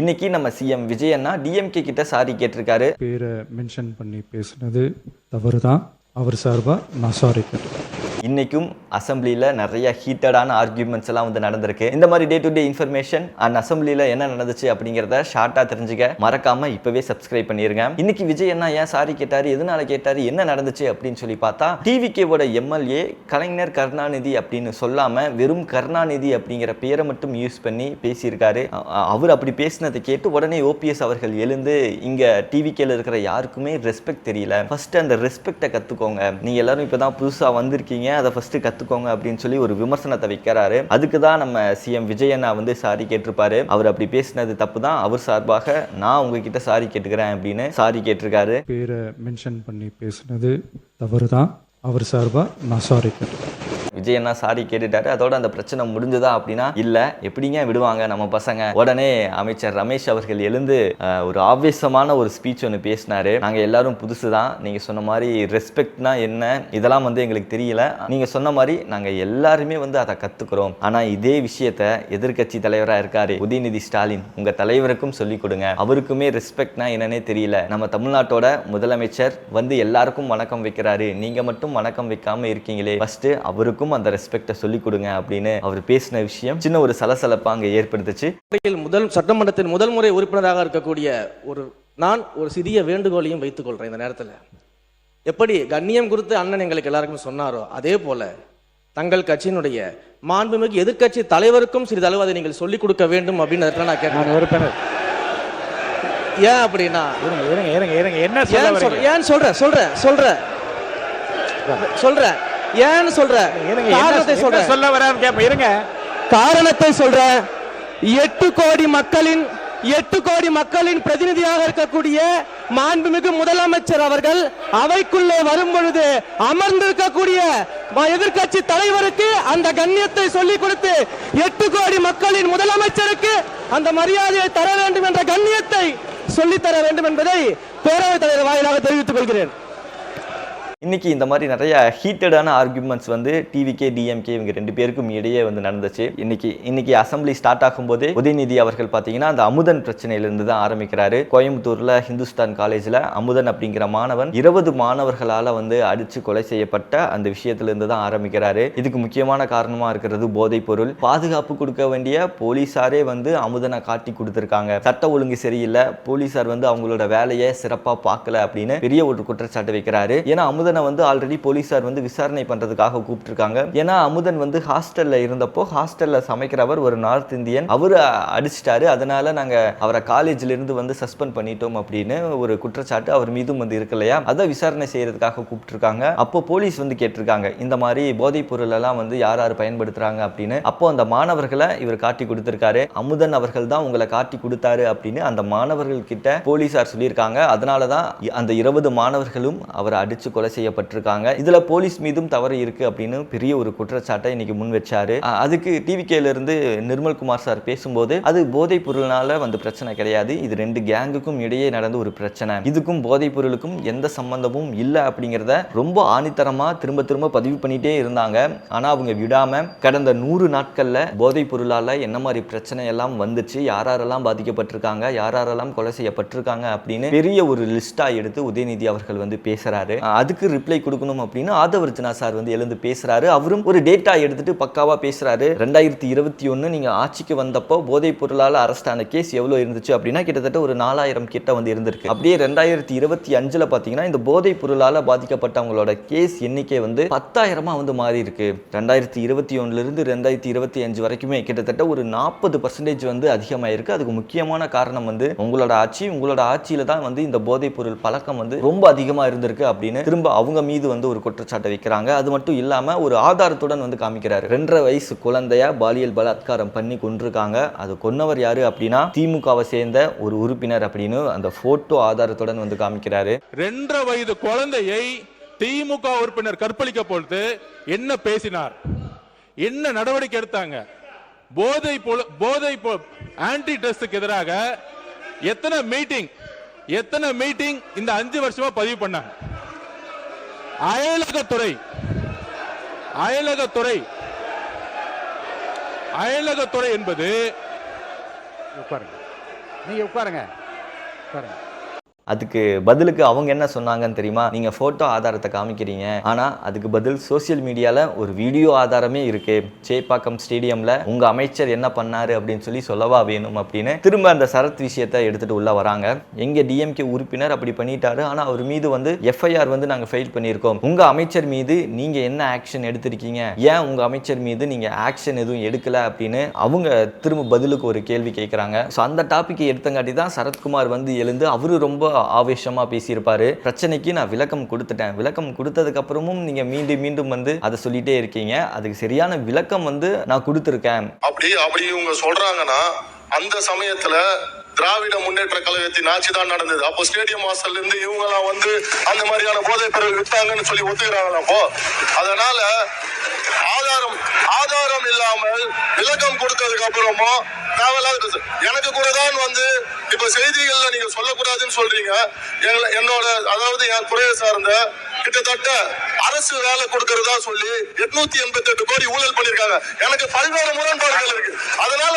இன்னைக்கு நம்ம சிஎம் விஜய் அண்ணா டிஎம்கே கிட்ட சாரி கேட்டிருக்காரு. பேரை மென்ஷன் பண்ணி பேசுனது தவறு தான். அவர் சார்பா நான் சாரி கேட்டுக்கிறேன். இன்னைக்கும் அசம்பிளியில் நிறைய ஹீட்டடான ஆர்கியூமெண்ட்ஸ் எல்லாம் வந்து நடந்திருக்கு. இந்த மாதிரி day to day information and அசம்பிளியில் என்ன நடந்துச்சு அப்படிங்கிறத ஷார்ட்டாக தெரிஞ்சுக்க மறக்காம இப்பவே சப்ஸ்கிரைப் பண்ணிருங்க. இன்னைக்கு விஜய் அண்ணா ஏன் சாரி கேட்டாரு, எதனால கேட்டாரு, என்ன நடந்துச்சு அப்படின்னு சொல்லி பார்த்தா, டிவிகேவோட எம்எல்ஏ கலைஞர் கருணாநிதி அப்படின்னு சொல்லாம வெறும் கருணாநிதி அப்படிங்கிற பேரை மட்டும் யூஸ் பண்ணி பேசியிருக்காரு. அவர் அப்படி பேசினதை கேட்டு உடனே ஓபிஎஸ் அவர்கள் எழுந்து இங்க டிவிகேல இருக்கிற யாருக்குமே ரெஸ்பெக்ட் தெரியல, ஃபர்ஸ்ட் அந்த ரெஸ்பெக்டை கத்துக்கோங்க, நீங்க எல்லாரும் இப்பதான் புதுசா வந்திருக்கீங்க, அதை ஃபர்ஸ்ட் கத்துக்கோங்க அப்படின்னு சொல்லி ஒரு விமர்சனத்தை வைக்கிறாரு. அதுக்கு தான் நம்ம சிஎம் விஜய் அண்ணா வந்து சாரி கேட்டிருப்பாரு. அவர் அப்படி பேசினது தப்பு தான், அவர் சார்பாக நான் உங்ககிட்ட சாரி கேட்டுக்கிறேன் அப்படின்னு சாரி கேட்டிருக்காரு. பேரை மென்ஷன் பண்ணி பேசுனது தவறு தான். அவர் சார்பா நான் சாரி கேட்டுக்கிறேன். விஜய் அண்ணா சாரி கேட்டுட்டாரு. அதோட அந்த பிரச்சனை முடிஞ்சதா அப்படின்னா இல்ல, எப்படிங்க விடுவாங்க நம்ம பசங்க. உடனே அமைச்சர் ரமேஷ் அவர்கள் எழுந்து ஒரு ஆவேசமான ஒரு ஸ்பீச் ஒன்று பேசினாரு. நாங்க எல்லாரும் புதுசு தான், நீங்க சொன்ன மாதிரி ரெஸ்பெக்ட்னா என்ன இதெல்லாம் வந்து எங்களுக்கு தெரியல, நீங்க சொன்ன மாதிரி நாங்க எல்லாருமே வந்து அதை கத்துக்கிறோம். ஆனா இதே விஷயத்த எதிர்கட்சி தலைவரா இருக்காரு உதயநிதி ஸ்டாலின், உங்க தலைவருக்கும் சொல்லிக் கொடுங்க, அவருக்குமே ரெஸ்பெக்ட்னா என்னன்னே தெரியல. நம்ம தமிழ்நாட்டோட முதலமைச்சர் வந்து எல்லாருக்கும் வணக்கம் வைக்கிறாரு, நீங்க மட்டும் வணக்கம் வைக்காம இருக்கீங்களே, ஃபர்ஸ்ட் அவருக்கும் அந்த ரெஸ்பெக்ட சொல்லி கொடுங்க அப்படின்னு அவர் பேசின விஷயம் சின்ன ஒரு சலசலப்பா அங்க ஏற்படுத்துச்சு. சட்டமன்றத்தின் முதல் முறை உறுப்பினராக இருக்கக்கூடிய நான் ஒரு சிறிய வேண்டுகோளையும் வைத்துக் கொள்றேன் இந்த நேரத்தில். எப்படி கண்ணியம் குறித்து அண்ணன் எங்களுக்கு எல்லாருக்கும் சொன்னாரோ அதே போல தங்கள் கட்சியினுடைய மாண்புமிகு எதிர்கட்சி தலைவருக்கும் சிறிதளவு அதை நீங்கள் சொல்லிக் கொடுக்க வேண்டும் அப்படின்னு நான் கேட்டேன். ஏன் அப்படின்னா ஏன் சொல்றேன் ஏன்னு சொல்ற காரணத்தை சொல்றேன். 8 கோடி மக்களின் பிரதிநிதியாக இருக்கக்கூடிய மாண்புமிகு முதலமைச்சர் அவர்கள் அவைக்குள்ளே வரும் பொழுது அமர்ந்திருக்கக்கூடிய எதிர்கட்சி தலைவருக்கு அந்த கண்ணியத்தை சொல்லிக் கொடுத்து 8 கோடி மக்களின் முதலமைச்சருக்கு அந்த மரியாதையை தர வேண்டும் என்ற கண்ணியத்தை சொல்லித்தர வேண்டும் என்பதை பேரவைத் தலைவர் வாயிலாக தெரிவித்துக் கொள்கிறேன். இன்னைக்கு இந்த மாதிரி நிறைய ஹீட்டடான ஆர்குமெண்ட்ஸ் வந்து டிவிகே டிஎம்கே இவங்க ரெண்டு பேருக்கும் இடையே வந்து நடந்துச்சு. இன்னைக்கு அசம்பிளி ஸ்டார்ட் ஆகும்போது உதயநிதி அவர்கள் பார்த்தீங்கன்னா அந்த அமுதன் பிரச்சனையிலிருந்து தான் ஆரம்பிக்கிறாரு. கோயம்புத்தூர்ல ஹிந்துஸ்தான் காலேஜ்ல அமுதன் அப்படிங்கிற மாணவன் 20 மாணவர்களால வந்து அடிச்சு கொலை செய்யப்பட்ட அந்த விஷயத்திலிருந்து தான் ஆரம்பிக்கிறாரு. இதுக்கு முக்கியமான காரணமா இருக்கிறது போதைப் பொருள். பாதுகாப்பு கொடுக்க வேண்டிய போலீசாரே வந்து அமுதனை காட்டி கொடுத்திருக்காங்க. சட்ட ஒழுங்கு சரியில்லை, போலீசார் வந்து அவங்களோட வேலையை சிறப்பா பார்க்கல அப்படின்னு பெரிய ஒரு குற்றச்சாட்டு வைக்கிறாரு. ஏன்னா அமுதன் வந்து ஆல்ரெடி போலீசார் வந்து விசாரணை பண்றதுக்காக கூப்பிட்டுருக்காங்க. ஏன்னா அமுதன் வந்து ஹாஸ்டல்ல இருந்தப்போ ஹாஸ்டல்ல சமைக்கிறவர் ஒரு நார்த் இந்தியன், அவரு அடிச்சிட்டாரு, அதனால நாங்க அவரை காலேஜ்ல இருந்து வந்து சஸ்பெண்ட் பண்ணிட்டோம் அப்படின்னு ஒரு குற்றச்சாட்டு அவர் மீதும் வந்து இருக்கு இல்லையா, அதை விசாரணை செய்யறதுக்காக கூப்பிட்டுருக்காங்க. அப்போ போலீஸ் வந்து கேட்டிருக்காங்க இந்த மாதிரி போதைப் பொருள் எல்லாம் வந்து யார் பயன்படுத்துறாங்க அப்படின்னு. அப்போ அந்த மாணவர்களை இவர் காட்டி கொடுத்திருக்காரு. அமுதன் அவர்கள் தான் உங்களை காட்டி கொடுத்தாரு அப்படின்னு அந்த மாணவர்கள் கிட்ட போலீசார் சொல்லியிருக்காங்க. அதனாலதான் அந்த 20 மாணவர்களும் அவரை அடிச்சு கொலை செய்யப்பட்டிருக்காங்க. இதுல போலீஸ் மீதும் தவறு இருக்கு அப்படின்னு பெரிய ஒரு குற்றச்சாட்டை இன்னைக்கு முன் வச்சாரு. அதுக்கு டிவிகேல இருந்து நிர்மல்குமார் சார் பேசும்போது அது போதைப் பொருள்னால வந்து பிரச்சனை கிடையாது, இது 2 கேங்குக்கும் இடையே நடந்த ஒரு பிரச்சனை, இதுக்கும் போதைப் பொருளுக்கும் எந்த சம்பந்தமும் இல்லை அப்படிங்கிறத ரொம்ப ஆணித்தரமா திரும்ப பதிவு பண்ணிட்டே இருந்தாங்க. ஆனா அவங்க விடாம கடந்த 100 நாட்கள்ல போதைப் பொருளால என்ன மாதிரி பிரச்சனை எல்லாம் வந்துச்சு, யாரெல்லாம் பாதிக்கப்பட்டிருக்காங்க, யாரெல்லாம் கொலை செய்யப்பட்டிருக்காங்க அப்படின்னு பெரிய ஒரு லிஸ்டா எடுத்து உதயநிதி அவர்கள் வந்து பேசுறாரு. அதுக்கு ரிப்ளை கொடுக்கணும் அப்படின்னு ஆதவர்ஜனா சார் வந்து எழுந்து பேசுறாரு. அவரும் ஒரு டேட்டா எடுத்துட்டு பக்காவா பேசுறாரு. 2021 நீங்க ஆட்சிக்கு வந்தப்போ போதைப் பொருளால அரெஸ்ட் ஆன கேஸ் எவ்வளவு இருந்துச்சு அப்படின்னா கிட்டத்தட்ட ஒரு 4000 கிட்ட வந்து இருந்திருக்கு. அப்படியே 2025ல பாத்தீங்கன்னா இந்த போதைப் பொருளால பாதிக்கப்பட்டவங்களோட கேஸ் எண்ணிக்கை வந்து 10,000 வந்து மாறி இருக்கு. 2021ல இருந்து 2025 வரைக்குமே கிட்டத்தட்ட ஒரு 40% வந்து அதிகமாயிருக்கு. அதுக்கு முக்கியமான காரணம் வந்து உங்களோட ஆட்சியில தான் வந்து இந்த போதைப் பொருள் பழக்கம் வந்து ரொம்ப அதிகமா இருந்திருக்கு அப்படின்னு திரும்ப அவங்க மீது வந்து ஒரு குற்றச்சாட்டை வைக்கிறாங்க. அது மட்டும் இல்லாம ஒரு ஆதாரத்துடன் வந்து காமிக்கிறாரு. 2.5 வயசு குழந்தைய பாலியல் பலாத்காரம் பண்ணி கொண்டிருக்காங்க. அது கொன்னவர் யாரு அப்படின்னா திமுகவை சேர்ந்த ஒரு உறுப்பினர் அப்படின்னு அந்த போட்டோ ஆதாரத்துடன் வந்து காமிக்கிறாரு. 2.5 வயது குழந்தையை திமுக உறுப்பினர் கற்பழிக்க பொழுது என்ன பேசினார், என்ன நடவடிக்கை எடுத்தாங்க, போதை ஆன்டி ட்ரஸ்டுக்கு எதிராக எத்தனை மீட்டிங் இந்த 5 வருஷமா பதிவு பண்ணாங்க. அயலகத்துறை என்பது நீங்கள் உட்காருங்க உட்காருங்க. அதுக்கு பதிலுக்கு அவங்க என்ன சொன்னாங்கன்னு தெரியுமா? நீங்க போட்டோ ஆதாரத்தை காமிக்கிறீங்க, ஆனா அதுக்கு பதில் சோசியல் மீடியால ஒரு வீடியோ ஆதாரமே இருக்கு. சேப்பாக்கம் ஸ்டேடியம்ல உங்க அமைச்சர் என்ன பண்ணாரு அப்படின்னு சொல்லவா வேணும் அப்படின்னு திரும்ப அந்த சரத் விஷயத்தை எடுத்துட்டு உள்ள வராங்க. எங்க டிஎம்கே உறுப்பினர் அப்படி பண்ணிட்டாரு, ஆனா அவர் மீது வந்து எஃப்ஐஆர் வந்து நாங்க ஃபைல் பண்ணியிருக்கோம். உங்க அமைச்சர் மீது நீங்க என்ன ஆக்ஷன் எடுத்திருக்கீங்க, ஏன் உங்க அமைச்சர் மீது நீங்க ஆக்ஷன் எதுவும் எடுக்கல அப்படின்னு அவங்க திரும்ப பதிலுக்கு ஒரு கேள்வி கேட்கிறாங்க. ஸோ அந்த டாபிக் எடுத்தங்காட்டி தான் சரத்குமார் வந்து எழுந்து அவரு ரொம்ப ஆவேசமா பேசியிருப்பாரு. பிரச்சனைக்கு நான் விளக்கம் கொடுத்துட்டேன், விளக்கம் கொடுத்ததுக்கு அப்புறமும் நீங்க மீண்டும் வந்து அதை சொல்லிட்டே இருக்கீங்க, அதுக்கு சரியான விளக்கம் வந்து நான் கொடுத்துருக்கேன். அப்படி இவங்க சொல்றாங்கன்னா அந்த சமயத்துல திராவிட முன்னேற்ற கழகத்தின் ஆட்சி தான் நடந்தது. அப்போ ஸ்டேடியம் வாசல்ல இருந்து இவங்க எல்லாம் வந்து அந்த மாதிரியான போதைப் பொருள் வித்தாங்கன்னு சொல்லி ஒத்துக்கிறாங்களா? அப்போ அதனால ஆதாரம் இல்லாமல் விளக்கம் கொடுத்ததுக்கு அப்புறமா தேவையில்லாத எனக்கு கூட தான் வந்து இப்ப செய்திகள்ல நீங்க சொல்லக்கூடாதுன்னு சொல்றீங்க. என்னோட அதாவது என் துறையை சார்ந்த கிட்டத்தட்ட அரசு வேலை கொடுக்கறதா சொல்லி 888 கோடி ஊழல் பண்ணிருக்காங்க. எனக்கு பல்வேறு முரண்பாடுகள் இருக்கு. அதனால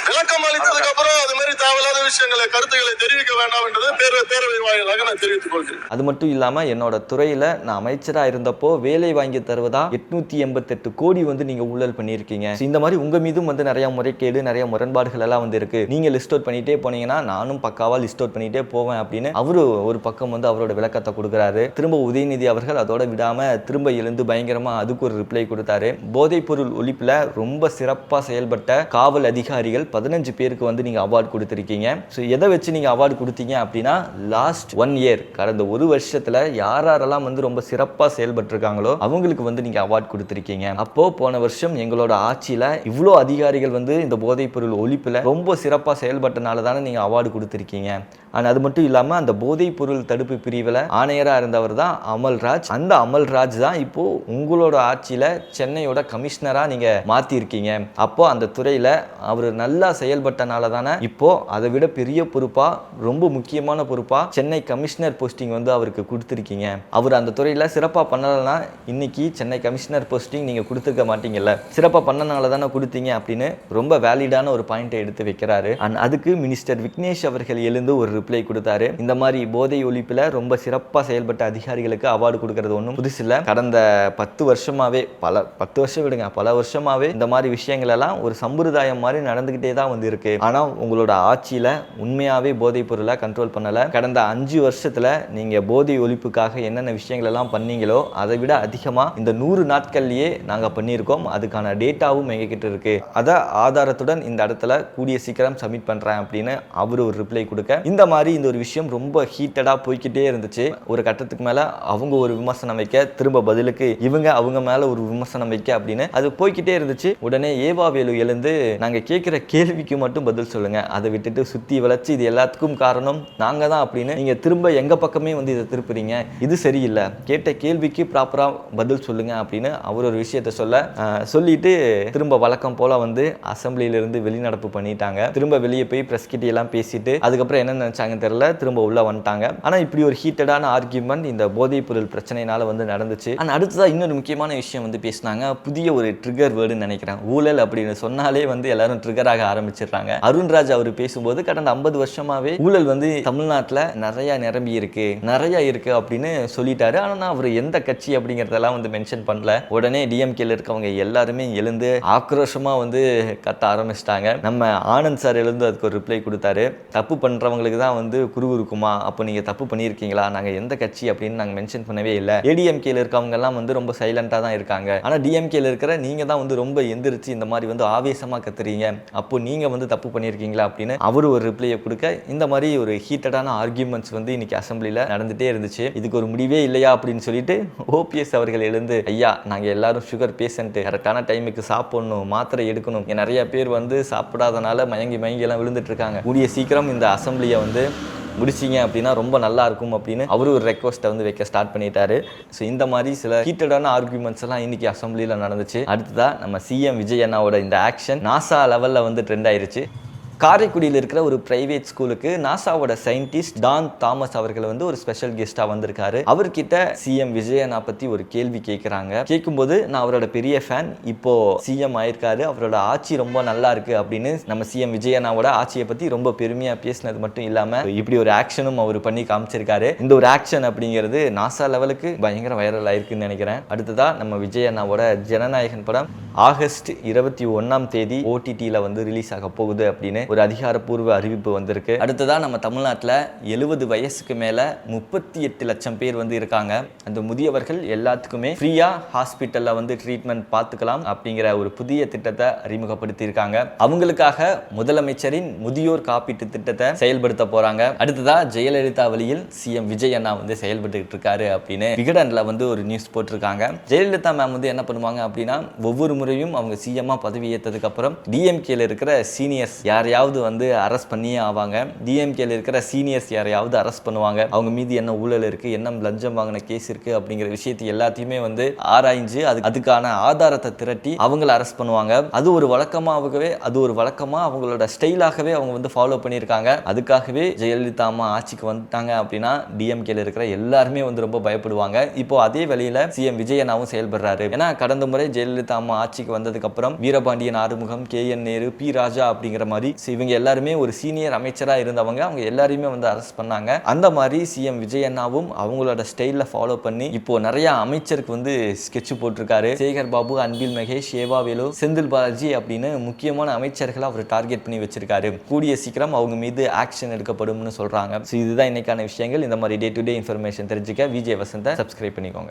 விளக்கம் அளித்ததுக்கு அப்புறம் அது மாதிரி தேவையில்லாத விஷயங்களை கருத்துக்களை தெரிவிக்க வேண்டாம் என்றது பேரவை வாயிலாக நான் தெரிவித்துக் கொள்கிறேன். அது மட்டும் இல்லாம என்னோட துறையில நான் அமைச்சரா இருந்தப்போ வேலை வாங்கி தருவதா 888 கோடி வந்து நீங்க ஊழல் பண்ணியிருக்கீங்க. இந்த மாதிரி உங்க மீதும் வந்து நிறைய முறைகேடு, நிறைய முரண்பாடுகள் எல்லாம் வந்து இருக்கு. நீங்க லிஸ்ட் அவுட் பண்ணிட்டே போனீங்கன்னா நானும் பக்காவா லிஸ்ட் அவுட் பண்ணிட்டே போவேன் அப்படின்னு அவரு ஒரு பக்கம் வந்து அவரோட விளக்கத்தை கொடுக்குறாரு. திரும்ப உதயநிதி அவர்கள் அதோட விடாம திரும்ப எழுந்து பயங்கரமா அதுக்கு ஒரு ரிப்ளை கொடுத்தாரு. போதைப் பொருள் ஒழிப்புல ரொம்ப சிறப்பா செயல்பட்ட காவல் அதிகாரிகள் 15 பேருக்கு வந்து நீங்க அவார்டு கொடுத்திருக்கீங்க. ஸோ எதை வச்சு நீங்க அவார்டு கொடுத்தீங்க அப்படின்னா லாஸ்ட் 1 இயர் கடந்த ஒரு வருஷத்துல யாரெல்லாம் வந்து ரொம்ப சிறப்பா செயல்பட்டு இருக்காங்களோ அவங்களுக்கு வந்து நீங்க அவார்டு கொடுத்திருக்கீங்க. அப்போ போன வருஷம் எங்களோட ஆட்சியில இவ்வளோ அதிகாரிகள் வந்து இந்த போதைப் பொருள் ஒழிப்புல ரொம்ப சிறப்பா செயல்பட்டனால தானே நீங்க அவார்டு கொடுத்திருக்கீங்க. ஆனால் அது மட்டும் இல்லாமல் அந்த போதைப் பொருள் தடுப்பு பிரிவில் ஆணையராக இருந்தவர் தான் அமல்ராஜ். அந்த அமல்ராஜ் தான் இப்போ உங்களோட ஆட்சியில் சென்னையோட கமிஷனராக நீங்கள் மாற்றிருக்கீங்க. அப்போ அந்த துறையில் அவர் நல்லா செயல்பட்டனால தானே இப்போ அதை விட பெரிய பொறுப்பாக, ரொம்ப முக்கியமான பொறுப்பாக சென்னை கமிஷனர் போஸ்டிங் வந்து அவருக்கு கொடுத்துருக்கீங்க. அவர் அந்த துறையில் சிறப்பாக பண்ணலைன்னா இன்னைக்கு சென்னை கமிஷனர் போஸ்டிங் நீங்கள் கொடுத்துருக்க மாட்டீங்கல்ல. சிறப்பாக பண்ணனால தானே கொடுத்தீங்க அப்படின்னு ரொம்ப வேலிடான ஒரு பாயிண்டை எடுத்து வைக்கிறாரு. அண்ட் அதுக்கு மினிஸ்டர் விக்னேஷ் அவர்கள் எழுந்து ஒரு ரிப்ளை கொடுத்தாரு. இந்த மாதிரி போதை ஒழிப்புல ரொம்ப சிறப்பா செயல்பட்ட அதிகாரிகளுக்கு அவார்டு கொடுக்கிறது ஒன்றும் புதுசு இல்ல. கடந்த 10 வருஷமாவே பல வருஷமாவே இந்த மாதிரி விஷயங்கள் எல்லாம் ஒரு சம்பிரதாயம் மாதிரி நடந்துகிட்டே தான் வந்து இருக்கு. ஆனா உங்களோட ஆட்சியில உண்மையாவே போதைப் பொருளை கண்ட்ரோல் பண்ணல. கடந்த 5 வருஷத்துல நீங்க போதை ஒழிப்புக்காக என்னென்ன விஷயங்கள் எல்லாம் பண்ணீங்களோ அதை விட அதிகமா இந்த 100 நாட்கள்லயே நாங்க பண்ணியிருக்கோம். அதுக்கான டேட்டாவும் எங்க கிட்ட இருக்கு. அதை ஆதாரத்துடன் இந்த இடத்துல கூடிய சீக்கிரம் சப்மிட் பண்றேன் அப்படின்னு அவரு ஒரு ரிப்ளை கொடுக்க இந்த ஒரு விஷயம் ரொம்ப ஹீட்டடா போய்கிட்டே இருந்துச்சு. ஒரு கட்டத்துக்கு மேல அவங்க ஒரு விமர்சனம் வைக்க, திரும்ப பதிலுக்கு இவங்க அவங்க மேல ஒரு விமர்சனம் வைக்க அப்படின்னு அது போய்கிட்டே இருந்துச்சு. உடனே ஏவாவேலு எழுந்து நாங்க கேட்கிற கேள்விக்கு மட்டும் பதில் சொல்லுங்க, அதை விட்டுட்டு சுத்தி வளைச்சு இது எல்லாத்துக்கும் காரணம் நாங்க தான் அப்படின்னு நீங்க திரும்ப எங்க பக்கமே வந்து இதை திருப்புறீங்க, இது சரியில்லை, கேட்ட கேள்விக்கு ப்ராப்பரா பதில் சொல்லுங்க அப்படின்னு அவர் ஒரு விஷயத்த சொல்லிட்டு திரும்ப வழக்கம் போல வந்து அசம்பிளியில இருந்து வெளிநடப்பு பண்ணிட்டாங்க. திரும்ப வெளியே போய் பிரஸ் கிட்ட எல்லாம் பேசிட்டு அதுக்கப்புறம் என்ன நினைச்சாங்க தெரியல, திரும்ப உள்ள வந்துட்டாங்க. ஆனா இப்படி ஒரு ஹீட்டடான ஆர்கியூமெண்ட் இந்த போதைப் பொருள் பிரச்சனைனால வந்து நடந்துச்சு. ஆனா அடுத்ததா இன்னொரு முக்கியமான விஷயம் வந்து பேசினாங்க. புதிய ஒரு ட்ரிகர் வேர்டுன்னு நினைக்கிறேன், ஊழல் அப்படின்னு சொன்னாலே வந்து எல்லாரும் ட்ரிகராக ஆரம்பிச்சிடுறாங்க. அருண்ராஜ் அவர் பேசும்போது கடந்த 50 வருஷமாவே ஊழல் வந்து தமிழ்நாட்டில் நிறைய இருக்கு அப்படின்னு சொல்லிட்டாரு. ஆனா அவர் எந்த கட்சி அப்படிங்கறதெல்லாம் வந்து மென்ஷன் பண்ணல. உடனே டிஎம்கேல இருக்கவங்க எல்லாருமே எழுந்து ஆக்ரோஷமா வந்து கத்த ஆரம்பிச்சிட்டாங்க. நம்ம ஆனந்த் சார் எழுந்து அதுக்கு ஒரு ரிப்ளை கொடுத்தாரு. தப்பு பண்றவங்களுக்கு தான் வந்து குரு இருக்குமா, அப்போ நீங்க தப்பு பண்ணியிருக்கீங்களா, நாங்க எந்த கட்சி அப்படின்னு நாங்க மென்ஷன் பண்ணவே இல்லை. ஏடிஎம்கேல இருக்கவங்க எல்லாம் வந்து ரொம்ப சைலண்டா தான் இருக்காங்க. ஆனா டிஎம்கேல இருக்கிற நீங்க தான் வந்து ரொம்ப எந்திரிச்சு இந்த மாதிரி வந்து ஆவேசமா கத்துறீங்க, அப்போ நீங்க வந்து தப்பு பண்ணியிருக்கீங்களா அப்படின்னு அவரு ஒரு ரிப்ளையை கொடுக்க இந்த மாதிரி ஒரு ஹீட்டடான ஆர்கியூமெண்ட்ஸ் வந்து இன்னைக்கு அசம்பிளில நடந்துட்டே இருந்துச்சு. இதுக்கு ஒரு முடிவே இல்லையா அப்படின்னு சொல்லிட்டு ஓபிஎஸ் அவர்கள் எழுந்து, ஐயா நாங்க எல்லாரும் சுகர் பேஷண்ட், கரெக்டான டைமுக்கு சாப்பிடணும், மாத்திரை எடுக்கணும், நிறைய பேர் வந்து சாப்பிடாதனால மயங்கி எல்லாம் விழுந்துட்டு இருக்காங்க, கூடிய சீக்கிரம் இந்த அசம்பிளியை வந்து முடிச்சிங்க அப்படின்னா ரொம்ப நல்லா இருக்கும் அப்படின்னு அவரு ஒரு ரெக்வஸ்ட்டை வந்து வைக்க ஸ்டார்ட் பண்ணிட்டாரு. ஸோ இந்த மாதிரி சில ஹீட்டடான ஆர்குமெண்ட்ஸ் எல்லாம் இன்னைக்கு அசம்பிளியில் நடந்துச்சு. அடுத்ததா நம்ம சிஎம் விஜய் அண்ணாவோட இந்த ஆக்ஷன் நாசா லெவலில் வந்து ட்ரெண்ட் ஆயிருச்சு. காரைக்குடியில் இருக்கிற ஒரு பிரைவேட் ஸ்கூலுக்கு நாசாவோட சயின்டிஸ்ட் டான் தாமஸ் அவர்கள் வந்து ஒரு ஸ்பெஷல் கெஸ்டா வந்திருக்காரு. அவர்கிட்ட சிஎம் விஜயண்ணா பத்தி ஒரு கேள்வி கேட்கிறாங்க. கேட்கும்போது நான் அவரோட பெரிய ஃபேன், இப்போ சிஎம் ஆயிருக்காரு, அவரோட ஆட்சி ரொம்ப நல்லா இருக்கு அப்படின்னு நம்ம சிஎம் விஜயண்ணாவோட ஆட்சியை பத்தி ரொம்ப பெருமையா பேசினது மட்டும் இல்லாம இப்படி ஒரு ஆக்ஷனும் அவர் பண்ணி காமிச்சிருக்காரு. இந்த ஒரு ஆக்ஷன் அப்படிங்கிறது நாசா லெவலுக்கு பயங்கர வைரல் ஆயிருக்குன்னு நினைக்கிறேன். அடுத்ததா நம்ம விஜயண்ணாவோட ஜனநாயகன் படம் ஆகஸ்ட் 21 ஓடிடியில் வந்து ரிலீஸ் ஆக போகுது அப்படின்னு ஒரு அதிகாரப்பூர்வ அறிவிப்பு வந்திருக்கு. அடுத்ததான் நம்ம தமிழ்நாட்டில் 70 வயசுக்கு மேல 38 லட்சம் பேர் வந்து இருக்காங்க. அந்த முதியவர்கள் எல்லாத்துக்குமே ஃப்ரீயா ஹாஸ்பிட்டல்ல வந்து ட்ரீட்மெண்ட் பார்த்துக்கலாம் அப்படிங்கிற ஒரு புதிய திட்டத்தை அறிமுகப்படுத்தி இருக்காங்க. அவங்களுக்காக முதலமைச்சரின் முதியோர் காப்பீட்டு திட்டத்தை செயல்படுத்த போறாங்க. அடுத்ததா ஜெயலலிதா வழியில் சிஎம் விஜய் அண்ணா வந்து செயல்பட்டு இருக்காரு அப்படின்னு விகடன்ல வந்து ஒரு நியூஸ் போட்டிருக்காங்க. ஜெயலலிதா மேம் வந்து என்ன பண்ணுவாங்க அப்படின்னா ஒவ்வொரு முறையும் அவங்க சிஎம்மா பதவி ஏற்றதுக்கு அப்புறம் டிஎம்கேல இருக்கிற சீனியர்ஸ் யாரையாவது வந்து அரெஸ்ட் பண்ணியே ஆவாங்க. டிஎம்கேல இருக்கிற சீனியர்ஸ் யாரையாவது அரெஸ்ட் பண்ணுவாங்க. அவங்க மீது என்ன ஊழல் இருக்கு, என்ன லஞ்சம் வாங்கின கேஸ் இருக்கு அப்படிங்கிற விஷயத்தை எல்லாத்தையுமே வந்து ஆராய்ஞ்சு அதுக்கான ஆதாரத்தை திரட்டி அவங்கள அரெஸ்ட் பண்ணுவாங்க. அது ஒரு வழக்கமா அவங்களோட ஸ்டைலாகவே அவங்க வந்து ஃபாலோ பண்ணியிருக்காங்க. அதுக்காகவே ஜெயலலிதா அம்மா ஆட்சிக்கு வந்துட்டாங்க அப்படின்னா டிஎம்கேல இருக்கிற எல்லாருமே வந்து ரொம்ப பயப்படுவாங்க. இப்போ அதே வழியில சிஎம் விஜயண்ணாவும் செயல்படுறாரு. ஏன்னா கடந்த முறை ஜெயலலிதா அம்மா ஆட்சிக்கு வந்ததுக்கு அப்புறம் வீரபாண்டியன் ஆறுமுகம், KN நேரு, P ராஜா அப்படிங்கிற மாதிரி இவங்க எல்லாருமே ஒரு சீனியர் அமைச்சரா இருந்தவங்க. அவங்க எல்லாரையுமே வந்து அரெஸ்ட் பண்ணாங்க. அந்த மாதிரி சிஎம் விஜயண்ணாவும் அவங்களோட ஸ்டைல்ல ஃபாலோ பண்ணி இப்போ நிறைய அமைச்சருக்கு வந்து ஸ்கெட்ச் போட்டிருக்காரு. சேகர் பாபு, அன்பில் மகேஷ், ஏவாவேலு, செந்தில் பாலாஜி அப்படின்னு முக்கியமான அமைச்சர்களை அவர் டார்கெட் பண்ணி வச்சிருக்காரு. கூடிய சீக்கிரம் அவங்க மீது ஆக்ஷன் எடுக்கப்படும்னு சொல்றாங்க. இதுதான் இன்னைக்கான விஷயங்கள். இந்த மாதிரி டே டு டே இன்ஃபர்மேஷன் தெரிஞ்சுக்க விஜய் வசந்த சப்ஸ்கிரைப் பண்ணிக்கோங்க.